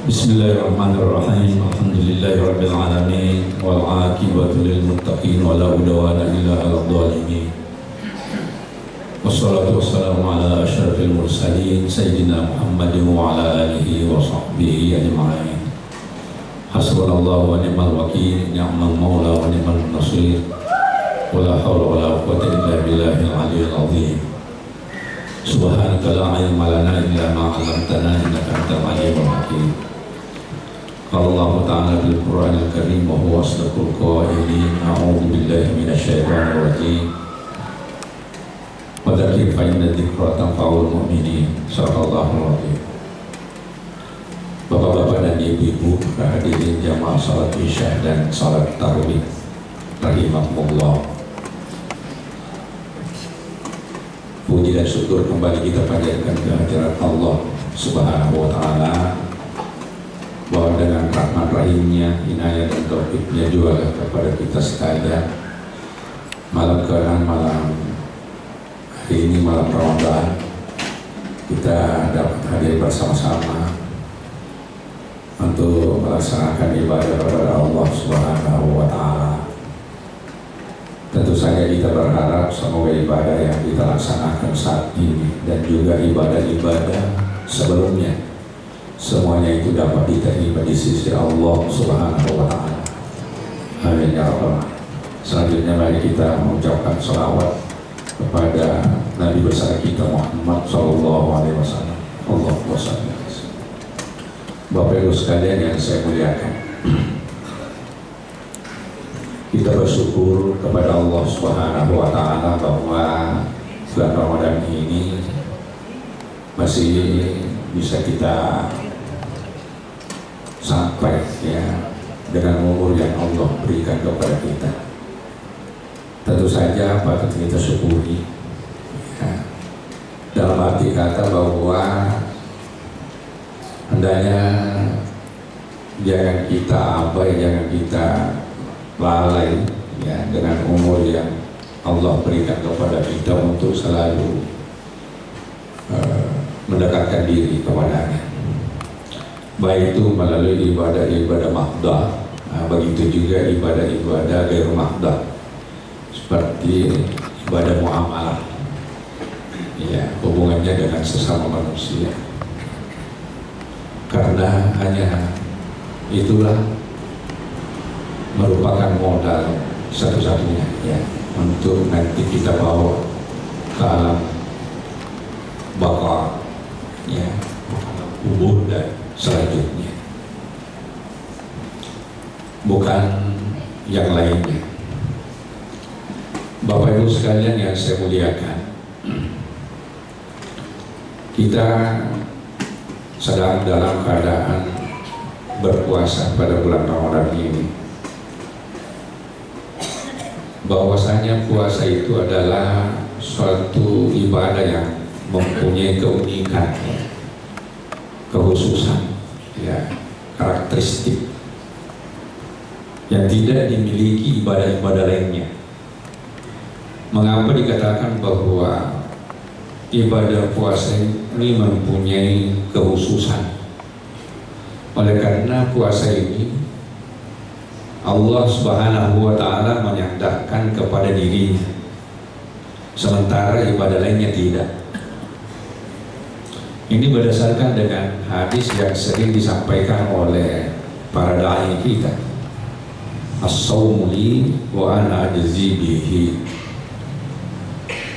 Bismillahirrahmanirrahim. Alhamdulillahirabbil alamin wal 'aqibatu lil muttaqin wa la udwana illa 'alal zalimin. Wassalatu wassalamu ala asyrafil mursalin sayyidina Muhammadin wa ala alihi wa sahbihi ajma'in. Hasbunallahu wa ni'mal wakeel, ni'mal maula wa ni'mal nasir. Wa la haula wa la quwwata illa billahil 'aliyyil 'azim. Subhanaka la 'ilma lana illa ma 'allamtana innaka antal 'alimul hakim. Allah Ta'ala bil Qur'anil Karim wa huwa asdaqul qailin. A'udzu billahi minasy syaithanir rajim. Wa dzakir fa inna dzikra tanfa'ul mu'minin. Shallallahul alaihi. Bapak-bapak dan ibu-ibu hadirin jamaah salat Isya dan salat tarawih rahimakumullah. Puji dan syukur kembali kita panjatkan kehadirat Allah Subhanahu wa Ta'ala, bahwa dengan rahmat rahimnya, inayah dan taufiknya juga kepada kita sekalian, malam ke-6 malam hari ini, malam Ramadan, kita dapat hadir bersama-sama untuk melaksanakan ibadah kepada Allah Subhanahu wa Ta'ala. Tentu saja kita berharap semoga ibadah yang kita laksanakan saat ini dan juga ibadah-ibadah sebelumnya, semuanya itu dapat diterima di sisi Allah Subhanahu wa Ta'ala. Amin ya rabbal alamin. Selanjutnya mari kita mengucapkan salawat kepada Nabi besar kita Muhammad sallallahu alaihi wasallam. Allahumma shalli alaihi wasallam. Bapak Ibu sekalian yang saya muliakan, kita bersyukur kepada Allah Subhanahu wa Ta'ala bahwa bulan Ramadan ini masih bisa kita sampai ya dengan umur yang Allah berikan kepada kita. Tentu saja patut kita syukuri ya, dalam arti kata bahwa hendaknya jangan kita abai, jangan kita lalai ya dengan umur yang Allah berikan kepada kita untuk selalu mendekatkan diri kepadanya, baik itu melalui ibadah-ibadah mahdah, begitu juga ibadah-ibadah ghair mahdah seperti ibadah muamalah ya, hubungannya dengan sesama manusia, karena hanya itulah merupakan modal satu-satunya ya untuk nanti kita bawa ke alam baka ya, kubur dan selanjutnya, bukan yang lainnya. Bapak Ibu sekalian yang saya muliakan, kita sedang dalam keadaan berpuasa pada bulan Ramadan ini. Bahwasanya puasa itu adalah suatu ibadah yang mempunyai keunikan, kekhususan, ya, karakteristik yang tidak dimiliki ibadah-ibadah lainnya. Mengapa dikatakan bahwa ibadah puasa ini mempunyai kekhususan? Oleh karena puasa ini Allah Subhanahu wa Ta'ala menyandarkan kepada dirinya, sementara ibadah lainnya tidak. Ini berdasarkan dengan hadis yang sering disampaikan oleh para dai kita, as-shaumu li wa ana ajzi bihi.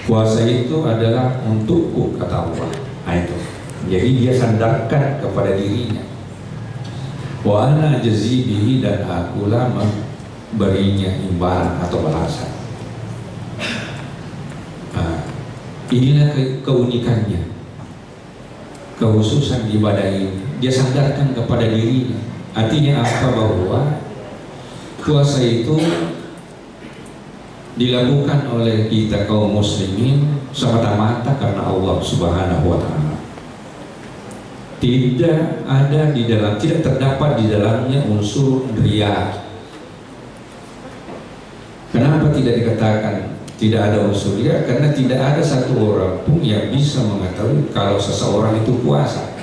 Puasa itu adalah untukku, kata Allah. Nah itu, jadi dia sandarkan kepada dirinya. Wa ana ajzi bihi, dan akulah memberinya imbalan atau balasan. Nah, inilah keunikannya, kekhususan ibadah ini. Dia sandarkan kepada dirinya. Artinya apa? Bahwa puasa itu dilakukan oleh kita kaum muslimin semata-mata karena Allah Subhanahu wa Ta'ala. Tidak ada di dalam, tidak terdapat di dalamnya unsur riya. Kenapa tidak dikatakan tidak ada unsur riya? Karena tidak ada satu orang pun yang bisa mengetahui kalau seseorang itu puasa.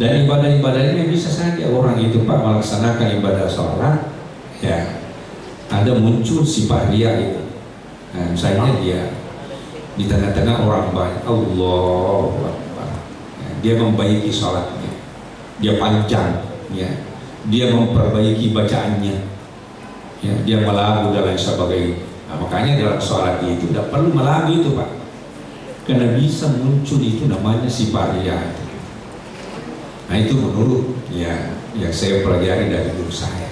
Dan ibadah-ibadahnya bisa saja orang itu Pak melaksanakan ibadah sholat, ya ada muncul sifat riya itu. Nah, misalnya dia di tengah-tengah orang banyak, Allahu Akbar, ya, dia membaiki sholatnya, dia panjang, ya, dia memperbaiki bacaannya, ya, dia melagu dan lain sebagainya. Nah, makanya dalam sholat itu tidak perlu melagu itu Pak, karena bisa muncul itu namanya sifat riya. Nah itu menurut ya yang saya pelajari dari guru saya.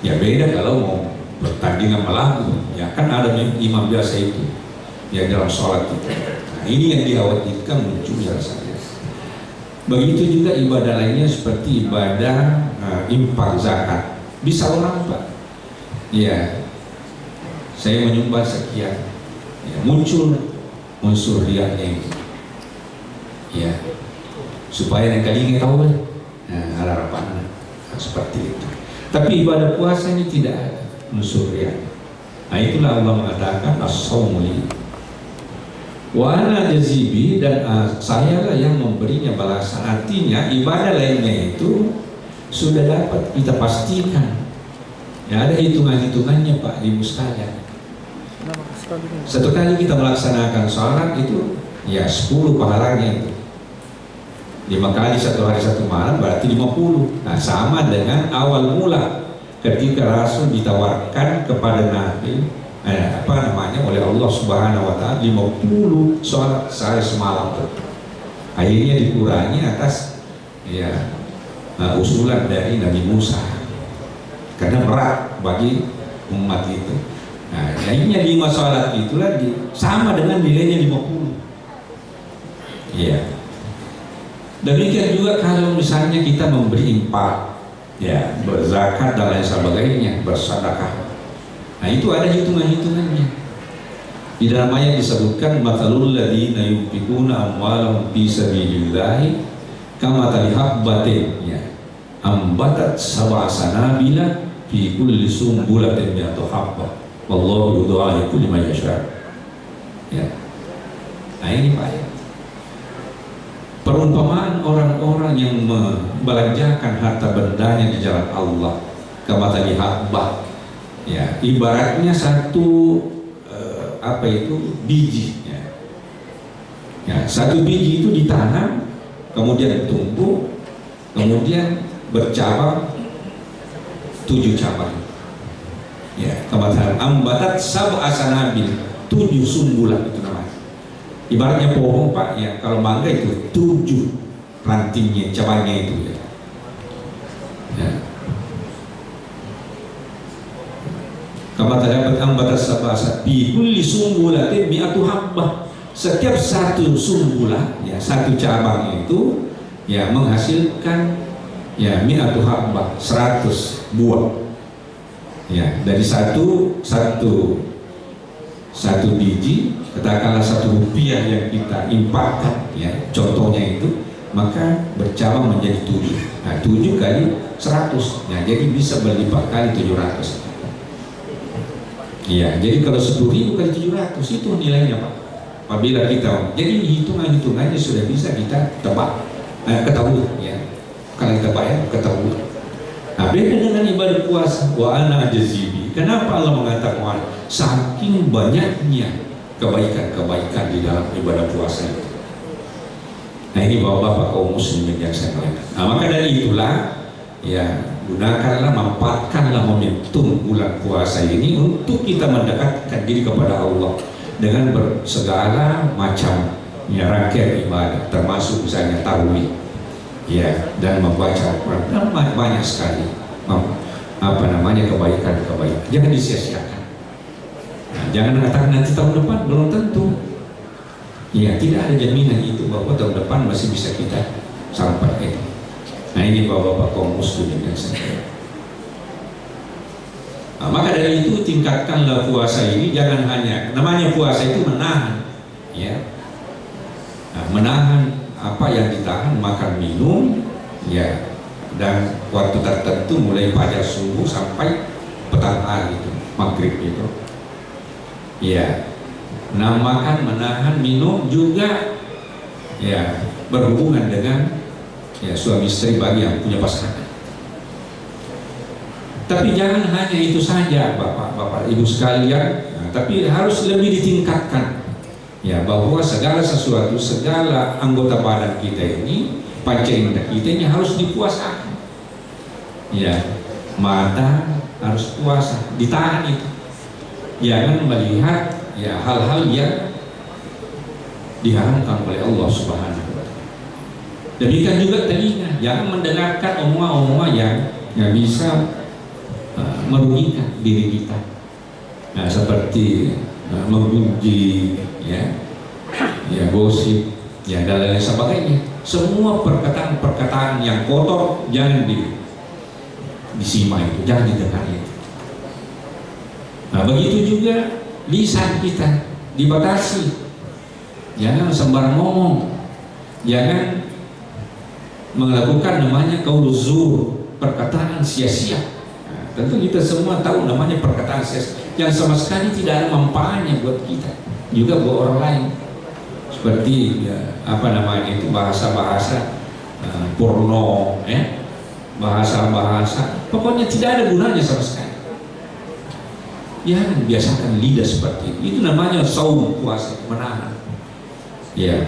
Ya beda kalau mau pertandingan melagu, ya kan ada imam biasa itu ya dalam sholat itu. Nah ini yang dikhawatirkan muncul rasanya. Begitu juga ibadah lainnya seperti ibadah infak zakat. Bisa orang Pak, ya saya menyumbang sekian, ya, muncul unsur riaknya itu, ya supaya yang kali tahu kan, nah, harapan seperti itu. Tapi ibadah puasa ini tidak ada unsur riak. Nah itulah Allah mengatakan as-shaumu li wa ana jazibi, dan saya lah yang memberinya balasan. Artinya ibadah lainnya itu sudah dapat kita pastikan. Ya ada hitungan-hitungannya Pak Ibu sekalian. Satu kali kita melaksanakan sholat itu ya 10 pahalanya itu. 5 kali 1 hari 1 malam berarti 50. Nah sama dengan awal mula ketika Rasul ditawarkan kepada Nabi oleh Allah Subhanahu wa Ta'ala 50 sholat sehari semalam. Akhirnya dikurangi atas ya usulan dari Nabi Musa karena berat bagi umat itu. Nah akhirnya 5 sholat itulah sama dengan nilainya 50. Iya. Demikian juga kalau misalnya kita memberi infak, ya, berzakat dan lain sebagainya, bersedekah. Nah itu ada hitungan-hitungannya. Di dalam ayat disebutkan matalul ladzina yunfiquna amwalahum fi sabilillahi kamathali habbatin, ya, ambatat sab'a sanabila fi kulli sumbulatin mi'atu habbah wallahu yudha'ifu liman yasha'. Ya. Nah ini Pak, ya. Perumpamaan orang-orang yang membelanjakan harta bendanya di jalan Allah kamathali habbah, ya, ibaratnya satu biji, ya. Ya, satu biji itu ditanam, kemudian tumbuh, kemudian bercabang 7 cabang. Ya, kamathali ambatat sab'a sanabil, 7 sumbulan itu namanya. Ibaratnya pohon Pak, ya, kalau mangga itu 7 rantingnya, cabangnya itu, ya. Ya. Kama terdapat ambatas sabasa bi kulli sumbulatin mi'atu habbah. Setiap satu sumbulah, ya, satu cabang itu ya menghasilkan ya mi'atu habbah, 100 buah. Ya, dari satu biji, katakanlah 1 rupiah yang kita infakkan, ya, contohnya itu, maka bercabang menjadi 7. Nah 7 kali 100, ya, jadi bisa berlipat kali 700. Iya, jadi kalau 10.000 kali 700 itu nilainya Pak. Apabila kita, jadi hitungannya sudah bisa kita tebak, ketahui, ya, kalau kita bayar ketahui. Nah beda dengan ibadah puasa, wa ana jazibi. Kenapa Allah mengatakan saking banyaknya kebaikan-kebaikan di dalam ibadah puasa itu? Nah ini bapak-bapak kaum muslimin yang saya muliakan. Nah maka dari itulah, ya, gunakanlah, manfaatkanlah momentum bulan puasa ini untuk kita mendekatkan diri kepada Allah dengan bersegala macam, ya, rangkaian ibadah, termasuk misalnya tarawih, ya, dan membaca Al-Quran. Banyak sekali kebaikan-kebaikan. Jangan disia-siakan. Nah, jangan katakan nanti tahun depan, belum tentu. Ya, tidak ada jaminan itu bahwa tahun depan masih bisa kita sampai. Nah ini bapak-bapak kaum muslimin yang saya. Nah, maka dari itu tingkatkanlah puasa ini, jangan hanya namanya puasa itu menahan, ya, nah, menahan apa yang ditahan, makan minum, ya, dan waktu tertentu mulai fajar subuh sampai petang hari itu, maghrib itu, ya. Nah makan, menahan, minum juga, ya, berhubungan dengan ya suami istri bagi yang punya pasangan. Tapi jangan hanya itu saja Bapak Ibu sekalian, tapi harus lebih ditingkatkan ya, bahwa segala sesuatu, segala anggota badan kita ini, panca indera kita ini harus dipuasakan ya. Mata harus puasa, ditahan itu, jangan melihat ya hal-hal yang diharamkan oleh Allah Subhanahu wa Ta'ala. Demikian juga telinga, jangan mendengarkan omongan-omongan yang bisa merugikan diri kita. Nah, seperti memuji, ya gosip, ya dan lain sebagainya. Semua perkataan-perkataan yang kotor jangan disimak itu, jangan didengar itu. Nah, begitu juga lisan kita dibatasi, jangan sembarang ngomong, jangan melakukan namanya qauluz zur, perkataan sia-sia. Nah, tentu kita semua tahu namanya perkataan sia-sia yang sama sekali tidak ada manfaatnya buat kita, juga buat orang lain. Seperti ya, itu bahasa-bahasa porno, bahasa-bahasa, pokoknya tidak ada gunanya sama sekali. Ya, biasakan lidah seperti itu. Itu namanya saum, puasa, menahan. Ya.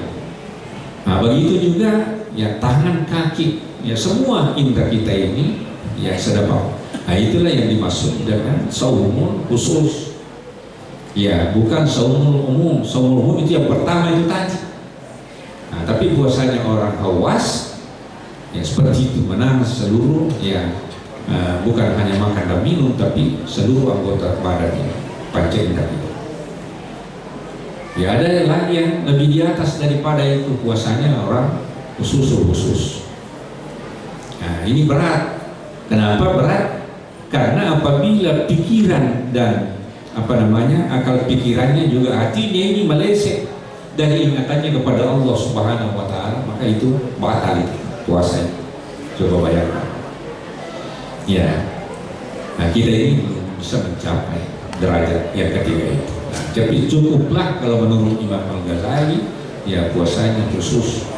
Nah, begitu juga ya tangan, kaki, ya semua indera kita ini ya sedapau. Nah, itulah yang dimaksud dengan saumul khusus. Ya, bukan saumul umum. Saumul umum itu yang pertama itu tadi. Nah, tapi puasanya orang Hawas ya seperti itu, menahan seluruh ya, bukan hanya makan dan minum, tapi seluruh anggota badannya, panca indera itu. Ya, ada lagi yang lebih di atas daripada itu, puasanya orang khusus. Nah, ini berat. Kenapa berat? Karena apabila pikiran dan akal pikirannya juga hatinya ini meleset dari ingatannya kepada Allah Subhanahu wa Ta'ala, maka itu batal itu puasa. Coba bayangkan ya. Nah, kita ini belum bisa mencapai derajat yang ketiga itu. Nah, tapi cukuplah kalau menurut Imam Al-Ghazali ya puasanya khusus,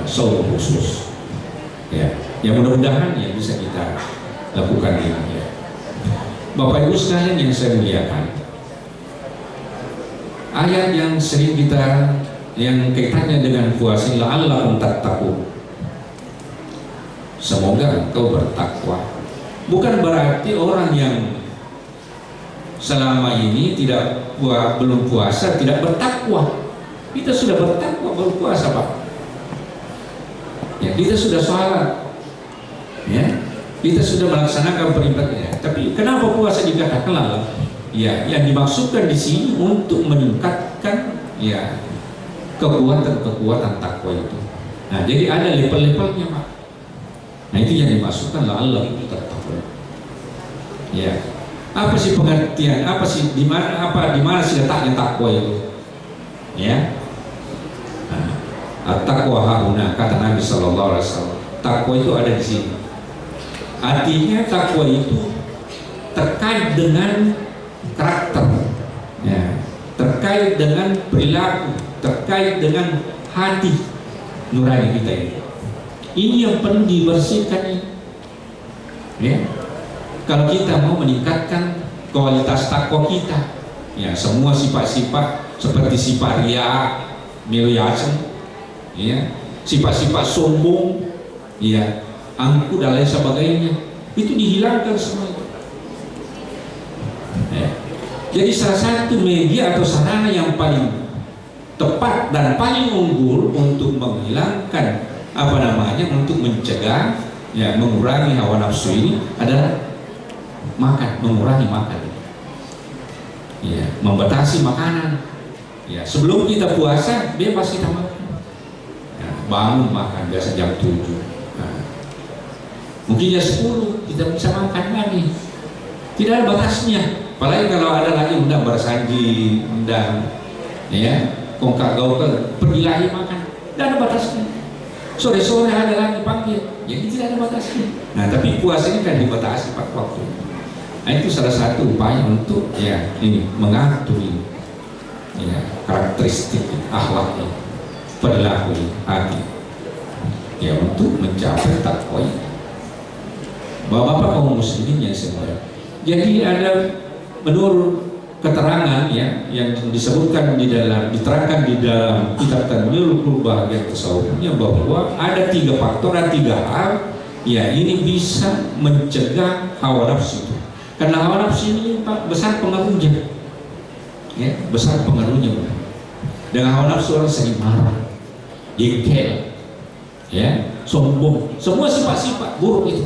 saum khusus ya. Ya mudah-mudahan ya bisa kita lakukan ini ya. Bapak Ibu sekalian yang saya muliakan, ayat yang sering kita yang kaitannya dengan puasa, la'allakum tattaqun, semoga engkau bertakwa. Bukan berarti orang yang selama ini belum puasa tidak bertakwa. Kita sudah bertakwa baru puasa, Pak. Ya, kita sudah sholat, ya, kita sudah melaksanakan perintahnya. Tapi kenapa puasa dikatakan lalai? Ya, yang dimaksudkan di sini untuk meningkatkan ya kekuatan takwa itu. Nah, jadi ada level-levelnya, Pak. Nah, itu yang dimaksudkan la'allakum tattaqun. Ya, apa sih pengertian? Apa sih di mana sih letaknya takwa itu? Ya, at-taqwa hauna, kata Nabi Sallallahu Alaihi Wasallam. Takwa itu ada di sini. Artinya takwa itu terkait dengan karakter, ya, terkait dengan perilaku, terkait dengan hati nurani kita ini. Ini yang perlu dibersihkan, ya. Kalau kita mau meningkatkan kualitas takwa kita, ya semua sifat-sifat seperti sifat riya, miliasan, ya, sifat-sifat sombong, ya, angku dan lain sebagainya, itu dihilangkan semua itu. Ya. Jadi salah satu media atau sarana yang paling tepat dan paling unggul untuk menghilangkan untuk mencegah ya mengurangi hawa nafsu ini adalah mengurangi makan, ya, membatasi makanan. Ya, sebelum kita puasa bebas kita makan, ya, bangun makan biasa jam 7, nah, mungkin jam 10 kita bisa makan lagi, tidak ada batasnya. Apalagi kalau ada lagi undang bersanji, undang ya kongkak gaul, pergi lagi makan, tidak ada batasnya. Sore-sore ada lagi panggil, jadi tidak ada batasnya. Nah, tapi puasa ini kan dibatasi 4 waktu. Nah, itu salah satu upaya untuk ya ini mengatur ini, ya, karakteristik akhlak, perilaku hati. ya untuk mencapai takwa. Bapak-bapak kaum muslimin yang semuanya. Jadi ada menurut keterangan ya yang disebutkan diterangkan di dalam kitab Tanwirul Bahagian Tasawufnya bahwa ada 3 faktor dan 3 hal ya ini bisa mencegah hawa nafsu itu. Karena hawa nafsu ini Pak besar pengaruhnya. Ya, besar pengaruhnya. Dengan hawa nafsu orang sering marah, jengkel, ya, sombong, semua sifat-sifat buruk itu.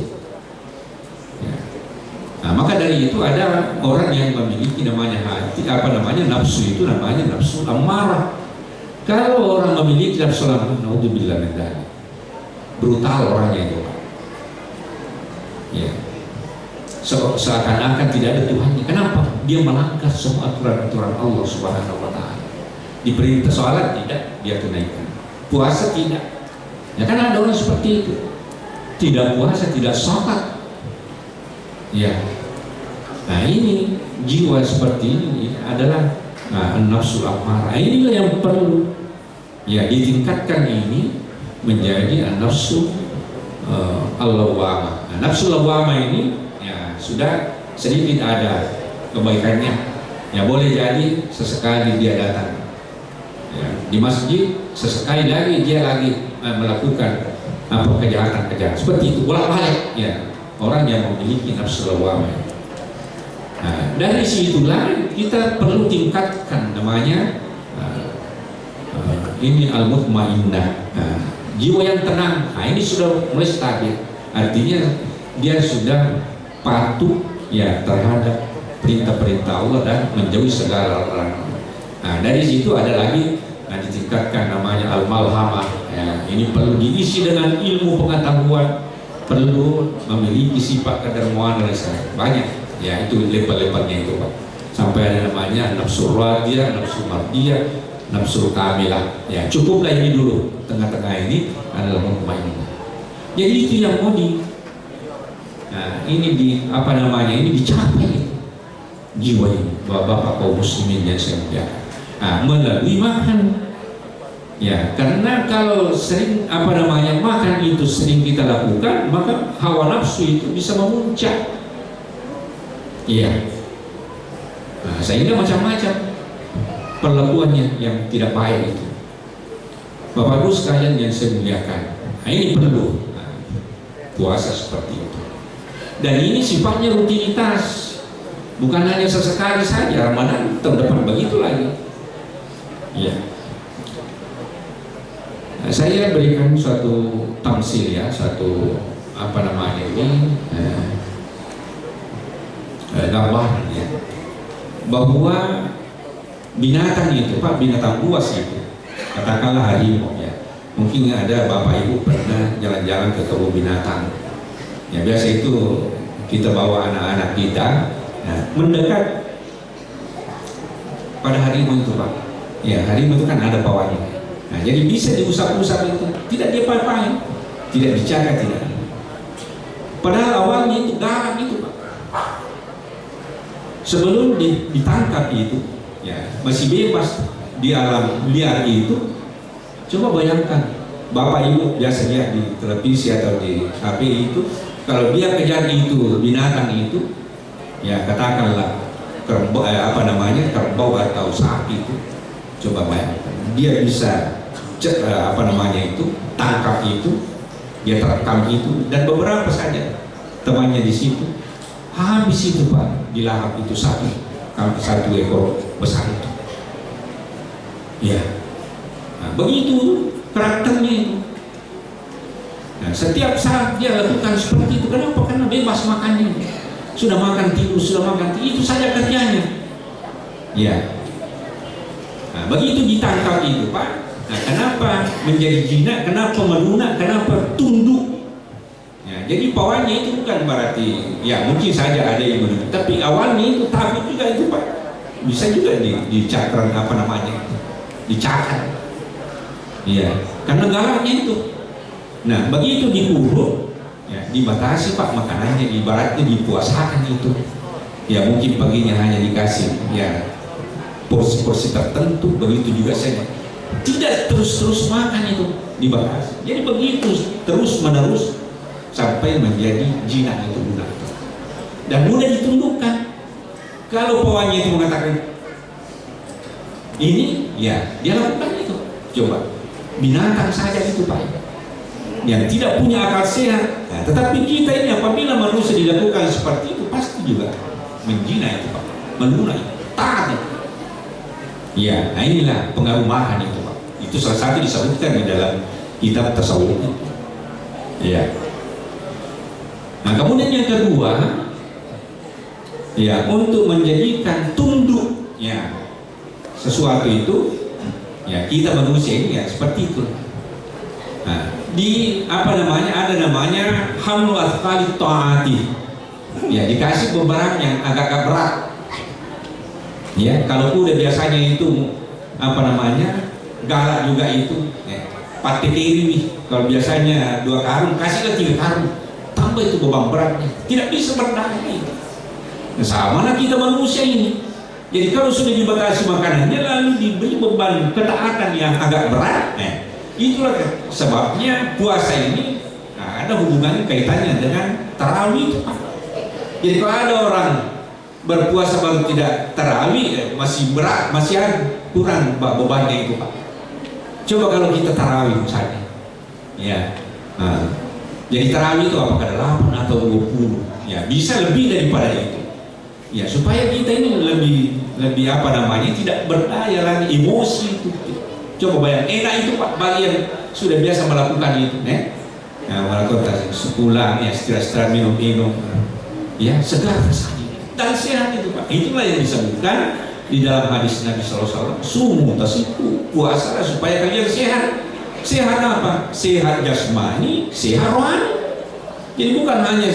Nah, maka dari itu ada orang yang memiliki namanya hati, nafsu itu namanya nafsu amarah. Kalau orang memiliki nafsu amarah, naudzubillah min dzalik, brutal orangnya itu. Ya. Seakan-akan tidak ada Tuhannya. Kenapa? Dia melanggar semua aturan-aturan Allah Subhanahu wa taala. Diperintah sholat tidak, dia tunaikan. Puasa tidak. Ya kan ada orang seperti itu. Tidak puasa, tidak sholat. Ya, nah ini jiwa seperti ini adalah nafsu amarah. Inilah yang perlu ya ditingkatkan ini menjadi nafsu al-lawwamah. Nah, nafsu lawwamah ini ya sudah sedikit ada kebaikannya. Ya boleh jadi sesekali dia datang ya, di masjid, sesekali lagi dia lagi melakukan kejahatan-kejahatan seperti itu bolak-balik ya. Orang yang memiliki nafsu lawwamah. Nah, dari situlah kita perlu tingkatkan namanya ini al-mutmainnah. Jiwa yang tenang. Nah, ini sudah mulai stabil. Artinya dia sudah patuh ya terhadap perintah-perintah Allah dan menjauhi segala larangan. Nah, dari situ ada lagi ditingkatkan namanya al-malhamah. Ya, ini perlu diisi dengan ilmu pengetahuan. Perlu memiliki sifat kedermawan dan banyak ya itu level-levelnya itu Pak, sampai ada namanya nafsu radiyah, nafsu mardiyah, nafsu kamilah ya cukuplah ini dulu, tengah-tengah ini adalah mutmainnah. Jadi itu yang mau ini dicapai jiwa ini bapak kaum muslimin yang saya muliakan melalui makan. Ya, karena kalau sering makan itu sering kita lakukan, maka hawa nafsu itu bisa memuncak. Iya. Nah, sehingga macam-macam perlakuannya yang tidak baik itu. Bapak Ibu sekalian yang saya muliakan, nah, ini perlu puasa seperti itu. Dan ini sifatnya rutinitas, bukan hanya sesekali saja. Ramadan tahun depan begitu lagi. Iya. Saya berikan suatu tamsil ya, satu gambaran ya, bahwa binatang itu Pak, binatang buas itu, katakanlah harimau ya. Mungkin ada Bapak Ibu pernah jalan-jalan ke kebun binatang. Ya biasa itu kita bawa anak-anak kita mendekat pada harimau itu Pak. Ya harimau itu kan ada pawanya. Nah, jadi bisa diusap-usap itu, tidak diapa-apain, tidak dijaga, tidak. Padahal awalnya itu galak itu Pak. Sebelum ditangkap itu, ya masih bebas di alam liar itu. Coba bayangkan, Bapak Ibu biasanya di televisi atau di HP itu, kalau dia kejar itu binatang itu, ya katakanlah kerbau atau sapi itu, coba bayangkan. Dia bisa tangkap itu, dia terekam itu, dan beberapa saja temannya di situ habis itu Pak, dilahap itu satu ekor besar itu. Ya, nah, begitu karakternya itu. Nah, setiap saat dia lakukan seperti itu. Kenapa? Karena bebas makannya. Sudah makan tidur, itu saja kerjanya. Ya. Nah, begitu ditangkap itu Pak. Nah, kenapa menjadi jinak? Kenapa melunak? Kenapa tunduk? Ya, jadi pawanya itu bukan berarti ya mungkin saja ada yang menunduk, tapi awalnya itu takut juga itu Pak. Bisa juga dicakar dicakar. Iya, karena galaknya itu. Nah, begitu dikurung, ya dibatasi Pak makanannya, ibaratnya dipuasakan itu. Ya mungkin paginya hanya dikasih ya porsi-porsi tertentu, begitu juga saja Tidak terus-terus makan itu dibatasi. Jadi begitu terus menerus sampai menjadi jinak itu guna dan mudah ditundukkan. Kalau pewangi itu mengatakan ini, ya dia lakukan itu. Coba binatang saja itu Pak, yang tidak punya akal sehat. Nah, tetapi kita ini apabila manusia dilakukan seperti itu pasti juga menjina itu Pak, menunai, taat itu. Ya, nah inilah pengaruh makan itu Pak. Itu salah satu disebutkan di dalam kitab tasawuf itu. Ya. Nah kemudian yang kedua, ya untuk menjadikan tunduk ya sesuatu itu, ya kita manusia ini ya seperti itu. Nah, di apa namanya, ada namanya hamlu athqali ta'ati, ya dikasih beban yang agak berat. Ya kalau udah biasanya itu apa namanya galak juga itu, ya, pakai kiri kalau biasanya 2 karung kasihlah 3 karung, tambah itu beban beratnya, tidak bisa berdaya. Nah, sama lah kita manusia ini. Jadi kalau sudah dibatasi makanannya lalu diberi beban ketaatan yang agak berat, itulah sebabnya puasa ini ada hubungannya kaitannya dengan tarawih itu Pak. Jadi kalau ada orang berpuasa baru tidak tarawih, masih berat, masih kurang bebannya itu Pak. Coba kalau kita tarawih misalnya, ya, jadi tarawih itu apakah 8 atau 20, ya bisa lebih daripada itu, ya supaya kita ini lebih apa namanya tidak berdaya lagi, emosi itu. Coba bayang, enak itu Pak bagi yang sudah biasa melakukan itu, melakukan sepulang ya setelah minum, ya segar rasanya dan sehat itu Pak. Itulah yang disebutkan di dalam hadis Nabi SAW, sumu tasiku, puasa supaya kalian sehat. Sehat apa? Sehat jasmani, sehat rohani. Jadi bukan hanya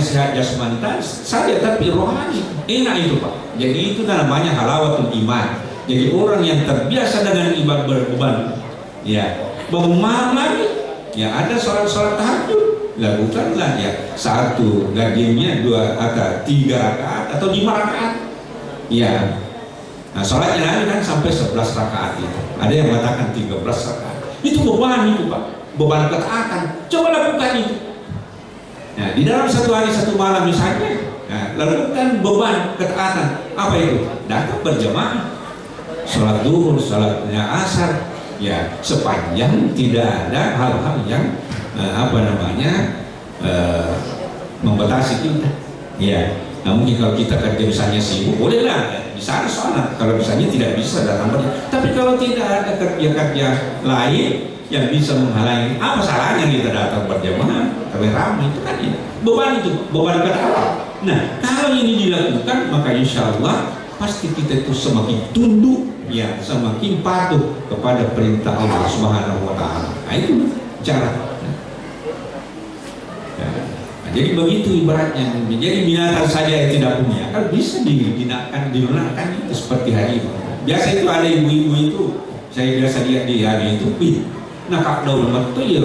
sehat jasmani saja, tapi rohani. Enak itu Pak. Jadi itu namanya halawatul iman. Jadi orang yang terbiasa dengan ibadah berbeban, ya bangun malam, ya ada sholat tahajud, lakukanlah ya 1 gajinya 2 atau 3 rakaat atau 5 rakaat. Ya, nah sholatnya nanti kan sampai 11 rakaat itu. Ada yang mengatakan 13 rakaat. Itu beban itu Pak, beban ketaatan. Coba lakukan itu. Nah, di dalam 1 hari 1 malam misalnya, lakukan beban ketaatan. Apa itu? Datang berjamaah, sholat duhur, sholatnya asar, ya sepanjang tidak ada hal-hal yang membatasi kita. Ya. Nah mungkin kalau kita kerja misalnya sibuk, bolehlah ya, di sana sholat. Kalau misalnya tidak bisa datang berjamaah. Tapi kalau tidak ada kerja-kerja lain yang bisa menghalangi, apa salahnya kita datang berjamaah? Kalau ramai itu kan ya, beban ketaatan. Nah kalau ini dilakukan maka insya Allah pasti kita itu semakin tunduk, ya semakin patuh kepada perintah Allah Subhanahu Wa Taala. Nah itu cara. Jadi begitu ibaratnya. Jadi binatang saja yang tidak punya kan bisa digunakan itu seperti harimau. Biasa itu ada ibu-ibu itu, saya biasa lihat di hari itu, nakak daun itu ya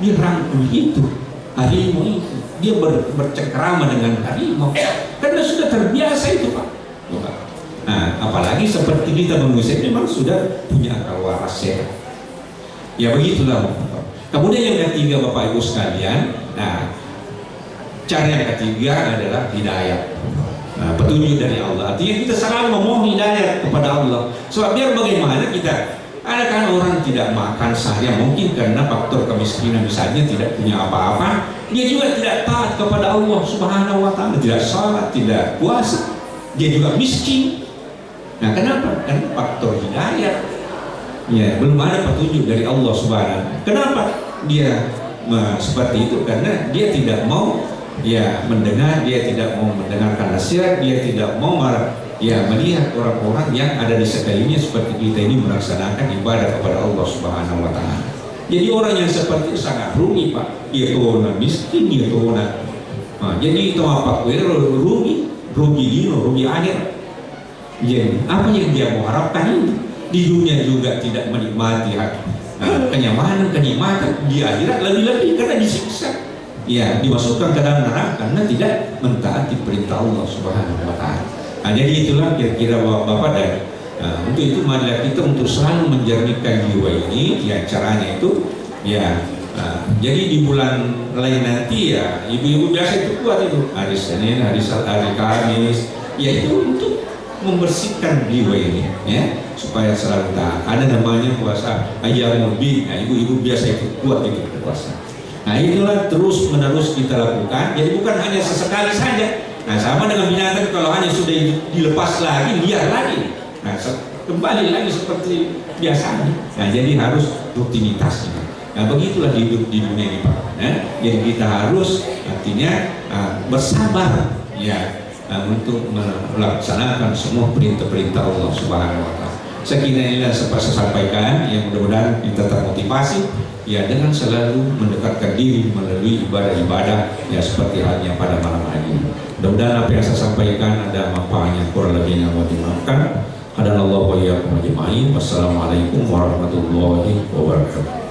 dia rangkul itu harimau itu, dia bercengkrama dengan harimau karena sudah terbiasa itu Pak. Nah apalagi seperti kita manusia memang sudah punya akal waras sehat. Ya begitulah. Kemudian yang ketiga Bapak Ibu sekalian, nah cara yang ketiga adalah hidayah, petunjuk dari Allah. Artinya kita selalu memohon hidayah kepada Allah. Sebab biar bagaimana kita, ada kan orang tidak makan seharian mungkin karena faktor kemiskinan misalnya, tidak punya apa-apa, dia juga tidak taat kepada Allah Subhanahu Wa Taala, tidak salat, tidak puasa, dia juga miskin. Nah kenapa? Karena faktor hidayah. Ya, belum ada petunjuk dari Allah Subhanahu. Kenapa dia seperti itu? Karena dia tidak mau ya mendengar, dia tidak mau mendengarkan nasihat, dia tidak mau ya melihat orang-orang yang ada di sekelilingnya seperti kita ini melaksanakan ibadah kepada Allah Subhanahu Wa Taala. Jadi orang yang seperti itu sangat rugi Pak. Dia tuh miskin, dia tuh jadi itu apa? Rugi dino, rugi akhir. Jadi apa yang dia mau harapkan ini? Di dunia juga tidak menikmati kenyamanan, kenikmatan, di akhirat lebih-lebih karena disiksa, ya dimasukkan ke dalam neraka karena tidak mentaati perintah Allah Subhanahu Wa Taala. Nah, jadi itulah kira-kira Bapak dan Untuk itu marilah kita untuk selalu menjernihkan jiwa ini. Ya caranya itu ya jadi di bulan lain nanti ya ibu-ibu biasa itu kuat itu hari Senin, hari Kamis, ya itu untuk membersihkan jiwa ini ya supaya selalu taat. Ada namanya puasa ayam lebih. Nah ibu-ibu biasa itu kuat itu puasa. Nah itulah terus menerus kita lakukan. Jadi bukan hanya sesekali saja. Nah sama dengan binatang, kalau hanya sudah dilepas lagi, liar lagi. Nah kembali lagi seperti biasanya. Nah jadi harus rutinitasnya. Nah begitulah hidup di dunia ini Pak. Jadi kita harus artinya bersabar ya untuk melaksanakan semua perintah-perintah Allah Subhanahu Wa Taala. Sekiranya sempat saya sampaikan, yang mudah-mudahan kita termotivasi ya dengan selalu mendekatkan diri melalui ibadah-ibadah ya seperti halnya pada malam hari ini. Mudah-mudahan apa yang saya sampaikan ada manfaatnya, kurang lebihnya mohon dimaafkan. Hadanallahu wa iyyakum ajma'in. Wassalamualaikum warahmatullahi wabarakatuh.